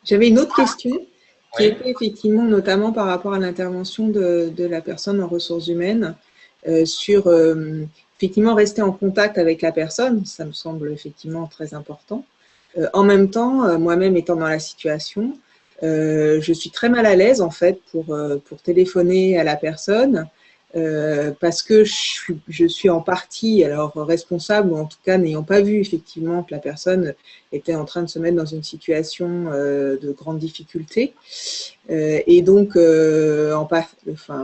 J'avais une autre question qui Oui. était effectivement notamment par rapport à l'intervention de la personne en ressources humaines sur effectivement rester en contact avec la personne. Ça me semble effectivement très important. En même temps, moi-même étant dans la situation, je suis très mal à l'aise en fait pour téléphoner à la personne parce que je suis en partie alors responsable ou en tout cas n'ayant pas vu effectivement que la personne était en train de se mettre dans une situation de grande difficulté et donc enfin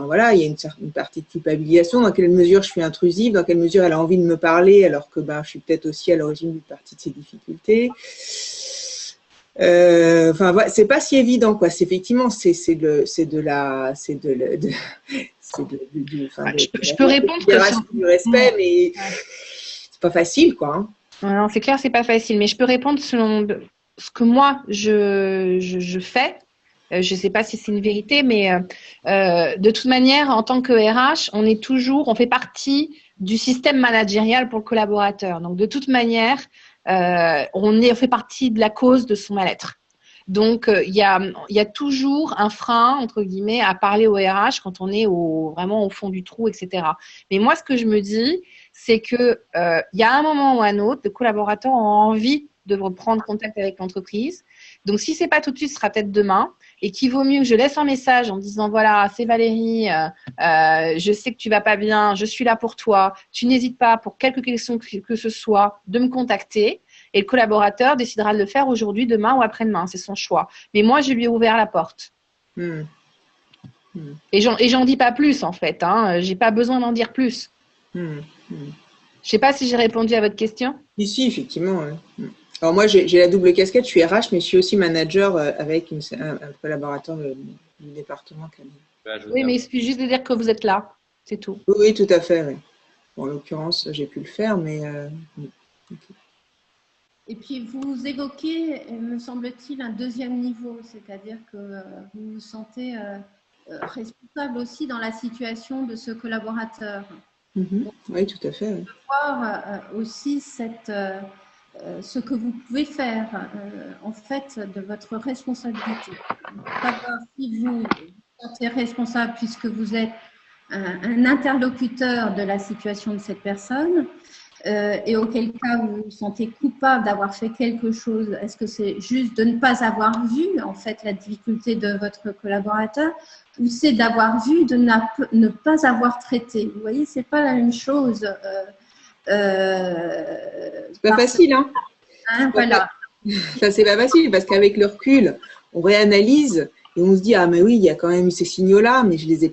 voilà, il y a une partie de culpabilisation. Dans quelle mesure je suis intrusive, dans quelle mesure elle a envie de me parler alors que je suis peut-être aussi à l'origine d'une partie de ses difficultés. Enfin, c'est pas si évident, quoi. C'est effectivement, c'est Je peux répondre que du respect, mais c'est pas facile, quoi. Hein. Non, c'est clair, c'est pas facile, mais je peux répondre selon ce que moi je fais. Je ne sais pas si c'est une vérité, mais de toute manière, en tant que RH, on fait partie du système managérial pour le collaborateur. Donc, de toute manière, on fait partie de la cause de son mal-être. Donc, il y a toujours un frein, entre guillemets, à parler au RH quand on est vraiment au fond du trou, etc. Mais moi, ce que je me dis, c'est que il y a un moment ou un autre, le collaborateur a envie de reprendre contact avec l'entreprise. Donc, si c'est pas tout de suite, ce sera peut-être demain. Et qu'il vaut mieux que je laisse un message en disant voilà, c'est Valérie, je sais que tu vas pas bien, je suis là pour toi. Tu n'hésites pas pour quelque question que ce soit de me contacter. Et le collaborateur décidera de le faire aujourd'hui, demain ou après-demain. C'est son choix. Mais moi, je lui ai ouvert la porte. Et j'en dis pas plus en fait. J'ai pas besoin d'en dire plus. Je sais pas si j'ai répondu à votre question. Si, effectivement. Ouais. Alors moi, j'ai la double casquette, je suis RH, mais je suis aussi manager avec un collaborateur du département. Oui, mais il suffit juste de dire que vous êtes là, c'est tout. Oui, tout à fait. Oui. Bon, en l'occurrence, j'ai pu le faire, mais... Okay. Et puis, vous évoquez, me semble-t-il, un deuxième niveau, c'est-à-dire que vous vous sentez responsable aussi dans la situation de ce collaborateur. Donc, oui, tout à fait. Oui. Voir aussi ce que vous pouvez faire, en fait, de votre responsabilité. Savoir si vous vous sentez responsable puisque vous êtes un interlocuteur de la situation de cette personne et auquel cas vous vous sentez coupable d'avoir fait quelque chose. Est-ce que c'est juste de ne pas avoir vu, en fait, la difficulté de votre collaborateur ou c'est d'avoir vu, de ne pas avoir traité? Vous voyez, c'est pas la même chose. C'est pas facile, hein, voilà. Ça, c'est pas facile parce qu'avec le recul, on réanalyse et on se dit ah mais oui, il y a quand même eu ces signaux-là, mais je les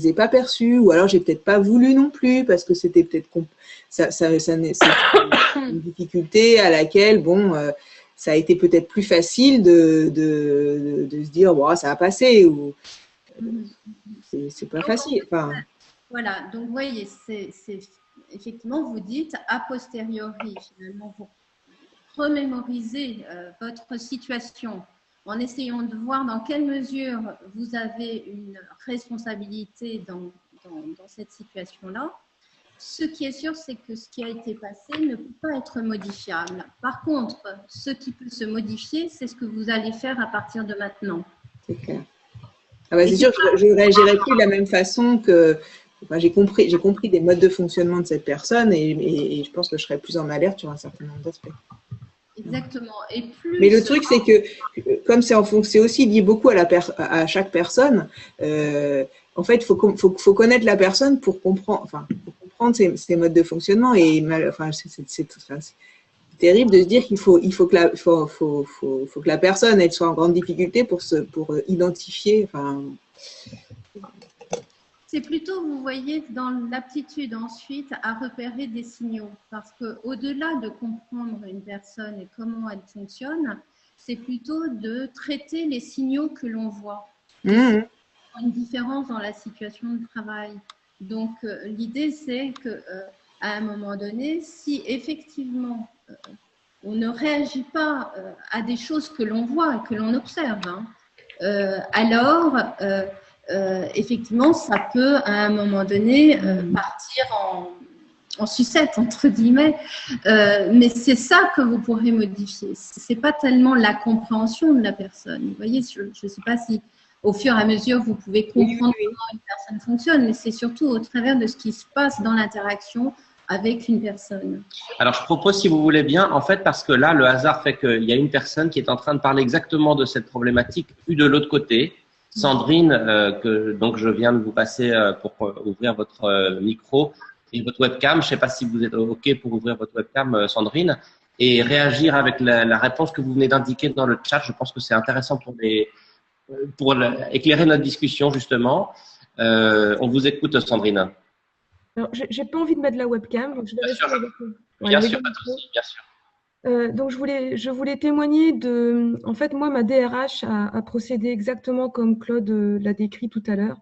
ai pas perçus, ou alors j'ai peut-être pas voulu non plus parce que c'était peut-être c'est une difficulté à laquelle ça a été peut-être plus facile de se dire bon, ça va passer ou c'est pas facile. Enfin, voilà, donc vous voyez, c'est effectivement, vous dites a posteriori, finalement, vous remémorisez votre situation en essayant de voir dans quelle mesure vous avez une responsabilité dans cette situation-là. Ce qui est sûr, c'est que ce qui a été passé ne peut pas être modifiable. Par contre, ce qui peut se modifier, c'est ce que vous allez faire à partir de maintenant. C'est clair. Ah bah, c'est sûr que je réagirais plus de la même façon que… Enfin, j'ai compris des modes de fonctionnement de cette personne et je pense que je serais plus en alerte sur un certain nombre d'aspects. Exactement. Et mais le truc, c'est que comme c'est aussi lié beaucoup à chaque personne, en fait, il faut connaître la personne pour comprendre, ses modes de fonctionnement. Et c'est terrible de se dire qu'il faut que la personne elle soit en grande difficulté pour identifier. C'est plutôt, vous voyez, dans l'aptitude ensuite à repérer des signaux. Parce qu'au-delà de comprendre une personne et comment elle fonctionne, c'est plutôt de traiter les signaux que l'on voit. Une différence dans la situation de travail. Donc, l'idée, c'est qu'à un moment donné, si effectivement on ne réagit pas à des choses que l'on voit et que l'on observe, alors… effectivement, ça peut à un moment donné partir en sucette, entre guillemets. Mais c'est ça que vous pourrez modifier. Ce n'est pas tellement la compréhension de la personne. Vous voyez, je ne sais pas si au fur et à mesure vous pouvez comprendre comment une personne fonctionne, mais c'est surtout au travers de ce qui se passe dans l'interaction avec une personne. Alors, je propose, si vous voulez bien, en fait, parce que là, le hasard fait qu'il y a une personne qui est en train de parler exactement de cette problématique, vue de l'autre côté. Sandrine, donc je viens de vous passer pour ouvrir votre micro et votre webcam. Je ne sais pas si vous êtes OK pour ouvrir votre webcam, Sandrine, et réagir avec la réponse que vous venez d'indiquer dans le chat. Je pense que c'est intéressant pour éclairer notre discussion, justement. On vous écoute, Sandrine. Alors, j'ai pas envie de mettre la webcam, donc je vais rester avec vous. Bien sûr, pas de souci, bien sûr. Donc, je voulais témoigner de… En fait, moi, ma DRH a procédé exactement comme Claude l'a décrit tout à l'heure.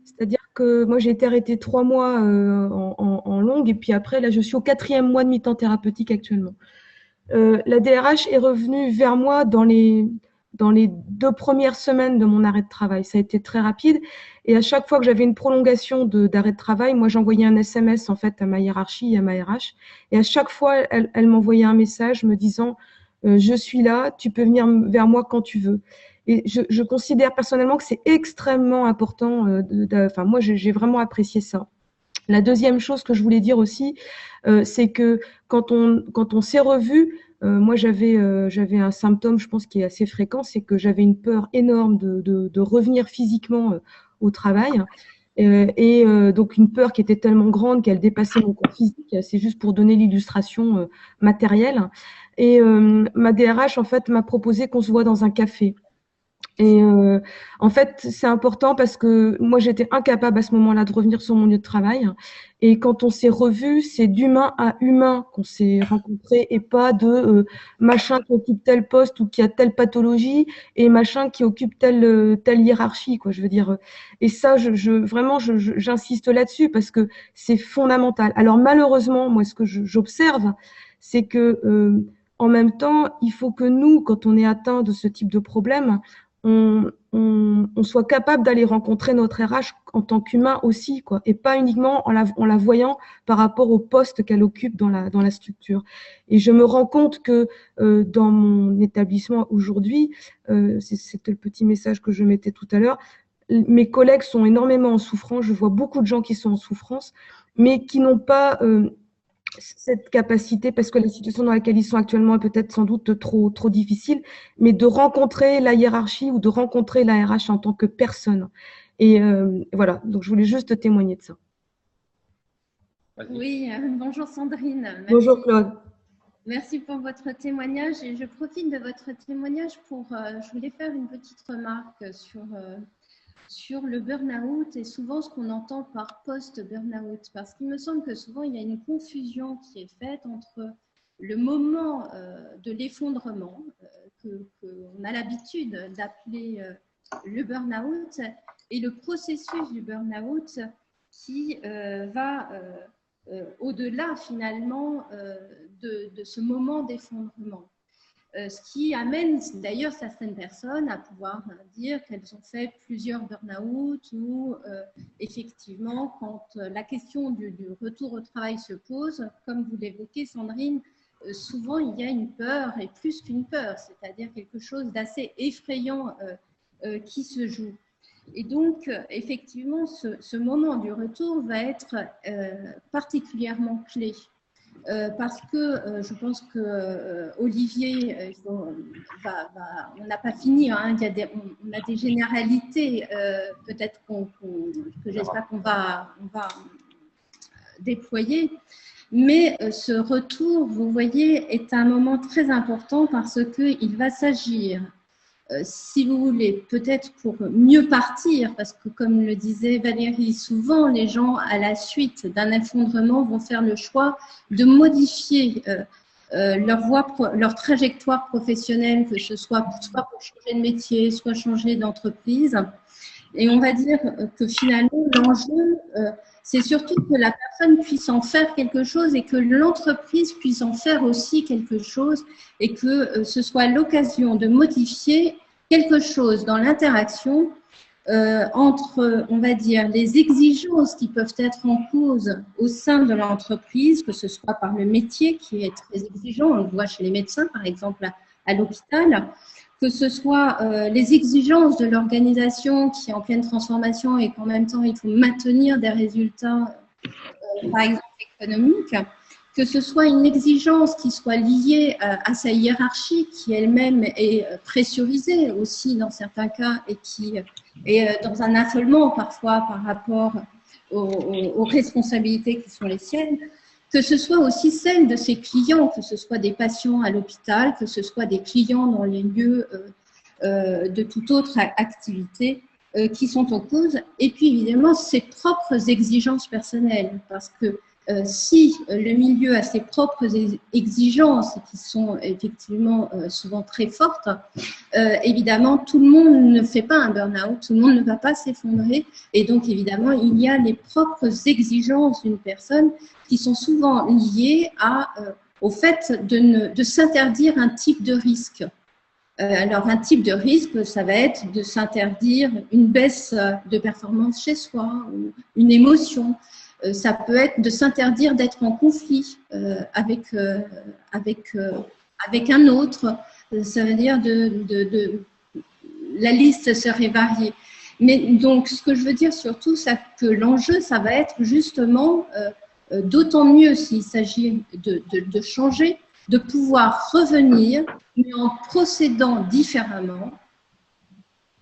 C'est-à-dire que moi, j'ai été arrêtée 3 mois en longue, et puis après, là, je suis au 4e mois de mi-temps thérapeutique actuellement. La DRH est revenue vers moi dans les 2 premières semaines de mon arrêt de travail. Ça a été très rapide. Et à chaque fois que j'avais une prolongation d'arrêt de travail, moi, j'envoyais un SMS en fait à ma hiérarchie et à ma RH. Et à chaque fois, elle m'envoyait un message me disant je suis là, tu peux venir vers moi quand tu veux. Et je considère personnellement que c'est extrêmement important. Enfin, moi, j'ai vraiment apprécié ça. La deuxième chose que je voulais dire aussi, c'est que quand on s'est revus, moi, j'avais un symptôme, je pense, qui est assez fréquent, c'est que j'avais une peur énorme de revenir physiquement au travail. Donc, une peur qui était tellement grande qu'elle dépassait mon corps physique. C'est juste pour donner l'illustration matérielle. Et ma DRH, en fait, m'a proposé qu'on se voit dans un café. Et en fait, c'est important parce que moi, j'étais incapable à ce moment-là de revenir sur mon lieu de travail. Et quand on s'est revus, c'est d'humain à humain qu'on s'est rencontrés et pas de machin qui occupe tel poste ou qui a telle pathologie et machin qui occupe telle hiérarchie, quoi. Je veux dire. Et ça, vraiment, j'insiste là-dessus parce que c'est fondamental. Alors malheureusement, moi, ce que j'observe, c'est que en même temps, il faut que nous, quand on est atteint de ce type de problème, on soit capable d'aller rencontrer notre RH en tant qu'humain aussi, quoi, et pas uniquement en la voyant par rapport au poste qu'elle occupe dans la structure. Et je me rends compte que dans mon établissement aujourd'hui, c'était le petit message que je mettais tout à l'heure, mes collègues sont énormément en souffrance, je vois beaucoup de gens qui sont en souffrance, mais qui n'ont pas cette capacité, parce que la situation dans laquelle ils sont actuellement est peut-être sans doute trop difficile, mais de rencontrer la hiérarchie ou de rencontrer la RH en tant que personne. Et voilà, donc je voulais juste témoigner de ça. Oui, bonjour Sandrine. Merci. Bonjour Claude. Merci pour votre témoignage et je profite de votre témoignage pour, je voulais faire une petite remarque sur le burn-out et souvent ce qu'on entend par post-burn-out, parce qu'il me semble que souvent il y a une confusion qui est faite entre le moment de l'effondrement qu'on a l'habitude d'appeler le burn-out et le processus du burn-out qui va au-delà finalement de ce moment d'effondrement. Ce qui amène d'ailleurs certaines personnes à pouvoir dire qu'elles ont fait plusieurs burn-out ou effectivement quand la question du retour au travail se pose, comme vous l'évoquez Sandrine, souvent il y a une peur et plus qu'une peur, c'est-à-dire quelque chose d'assez effrayant qui se joue. Et donc effectivement ce moment du retour va être particulièrement clé. Parce que je pense que Olivier, on n'a pas fini, hein, on a des généralités, peut-être que j'espère qu'on va déployer, mais ce retour, vous voyez, est un moment très important parce qu'il va s'agir, si vous voulez, peut-être pour mieux partir, parce que comme le disait Valérie, souvent les gens à la suite d'un effondrement vont faire le choix de modifier leur trajectoire professionnelle, que ce soit pour changer de métier, soit changer d'entreprise. Et on va dire que finalement, l'enjeu, c'est surtout que la personne puisse en faire quelque chose et que l'entreprise puisse en faire aussi quelque chose et que ce soit l'occasion de modifier quelque chose dans l'interaction entre, on va dire, les exigences qui peuvent être en cause au sein de l'entreprise, que ce soit par le métier qui est très exigeant, on le voit chez les médecins par exemple à l'hôpital, que ce soit les exigences de l'organisation qui est en pleine transformation et qu'en même temps il faut maintenir des résultats, par exemple économiques, que ce soit une exigence qui soit liée à sa hiérarchie, qui elle-même est pressurisée aussi dans certains cas et qui est dans un affolement parfois par rapport aux responsabilités qui sont les siennes, que ce soit aussi celle de ses clients, que ce soit des patients à l'hôpital, que ce soit des clients dans les lieux de toute autre activité qui sont en cause, et puis évidemment ses propres exigences personnelles, parce que si le milieu a ses propres exigences qui sont effectivement souvent très fortes, évidemment tout le monde ne fait pas un burn-out, tout le monde ne va pas s'effondrer, et donc évidemment il y a les propres exigences d'une personne qui sont souvent liées au fait de s'interdire un type de risque. Alors un type de risque, ça va être de s'interdire une baisse de performance chez soi, ou une émotion. Ça peut être de s'interdire d'être en conflit avec un autre. Ça veut dire la liste serait variée. Mais donc, ce que je veux dire surtout, c'est que l'enjeu, ça va être justement, d'autant mieux s'il s'agit de changer, de pouvoir revenir, mais en procédant différemment,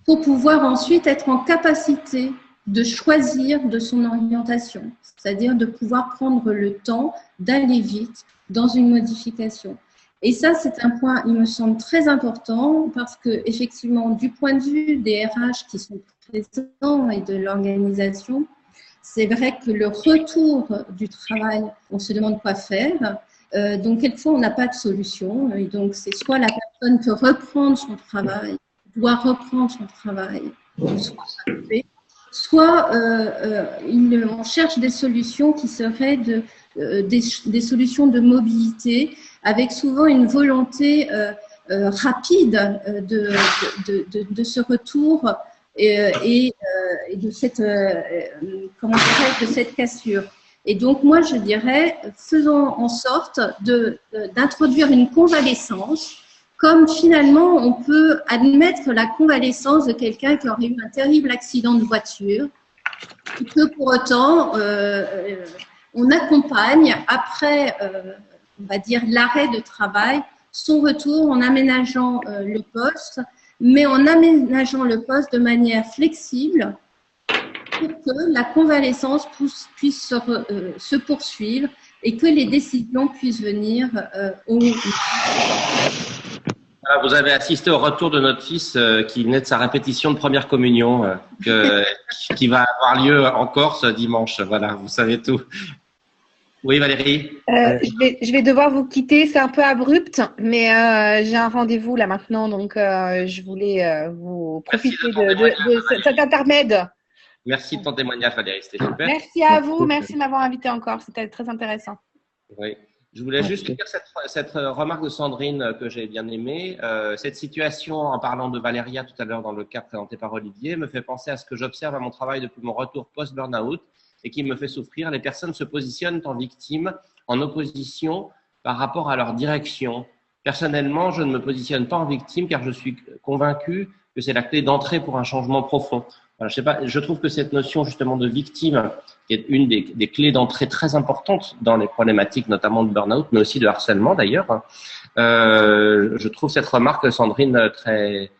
pour pouvoir ensuite être en capacité de choisir de son orientation, c'est-à-dire de pouvoir prendre le temps d'aller vite dans une modification. Et ça, c'est un point, il me semble, très important parce que, effectivement, du point de vue des RH qui sont présents et de l'organisation, c'est vrai que le retour du travail, on se demande quoi faire. Donc, quelquefois, on n'a pas de solution. Et donc, c'est soit la personne peut reprendre son travail, doit reprendre son travail, soit ça le fait, soit on cherche des solutions qui seraient des solutions de mobilité avec souvent une volonté rapide de ce retour et de cette, de cette cassure. Et donc, moi, je dirais, faisons en sorte d'introduire une convalescence, comme finalement, on peut admettre la convalescence de quelqu'un qui aurait eu un terrible accident de voiture, et que pour autant, on accompagne, après, on va dire, l'arrêt de travail, son retour en aménageant le poste, mais en aménageant le poste de manière flexible pour que la convalescence puisse se poursuivre et que les décisions puissent venir au Vous avez assisté au retour de notre fils qui venait de sa répétition de première communion qui va avoir lieu en Corse dimanche. Voilà, vous savez tout. Oui, Valérie. Je vais devoir vous quitter, c'est un peu abrupt, mais j'ai un rendez-vous là maintenant, donc je voulais vous profiter de cet intermède. Merci de ton témoignage, Valérie, c'était super. Merci à vous, merci de m'avoir invité encore, c'était très intéressant. Oui. Je voulais juste dire cette remarque de Sandrine que j'ai bien aimée. Cette situation, en parlant de Valéria tout à l'heure dans le cas présenté par Olivier, me fait penser à ce que j'observe à mon travail depuis mon retour post-burnout et qui me fait souffrir. Les personnes se positionnent en victime, en opposition par rapport à leur direction. Personnellement, je ne me positionne pas en victime car je suis convaincu que c'est la clé d'entrée pour un changement profond. Voilà, je sais pas, je trouve que cette notion justement de victime, qui est une des clés d'entrée très importantes dans les problématiques, notamment de burn-out, mais aussi de harcèlement d'ailleurs, je trouve cette remarque, Sandrine, très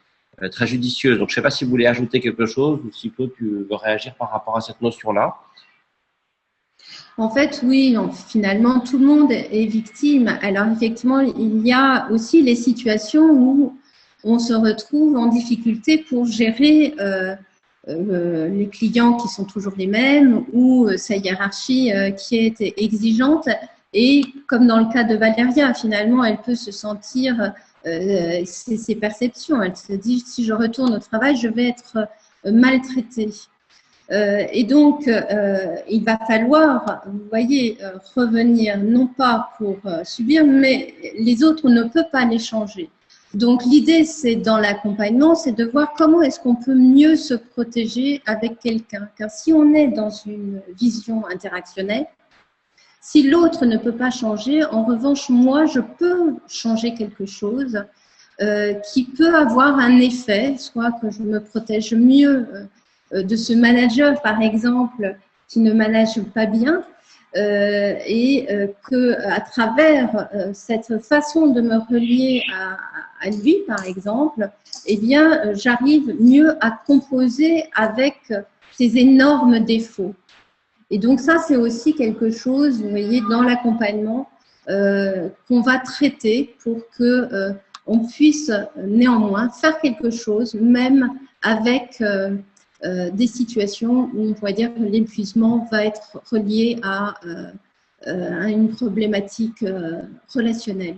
judicieuse. Donc, je ne sais pas si vous voulez ajouter quelque chose ou si Claude, tu veux réagir par rapport à cette notion-là. En fait, oui, finalement, tout le monde est victime. Alors, effectivement, il y a aussi les situations où on se retrouve en difficulté pour gérer les clients qui sont toujours les mêmes ou sa hiérarchie qui est exigeante. Et comme dans le cas de Valéria, finalement, elle peut se sentir, ses perceptions, elle se dit, si je retourne au travail, je vais être maltraitée. Et donc, il va falloir, vous voyez, revenir, non pas pour subir, mais les autres, on ne peut pas les changer. Donc, l'idée, c'est dans l'accompagnement, c'est de voir comment est-ce qu'on peut mieux se protéger avec quelqu'un. Car si on est dans une vision interactionnelle, si l'autre ne peut pas changer, en revanche, moi, je peux changer quelque chose qui peut avoir un effet, soit que je me protège mieux de ce manager, par exemple, qui ne manage pas bien, et qu'à travers cette façon de me relier à lui, par exemple, eh bien, j'arrive mieux à composer avec ces énormes défauts. Et donc ça, c'est aussi quelque chose, vous voyez, dans l'accompagnement qu'on va traiter pour que on puisse néanmoins faire quelque chose, même avec des situations où on pourrait dire que l'épuisement va être relié à une problématique relationnelle.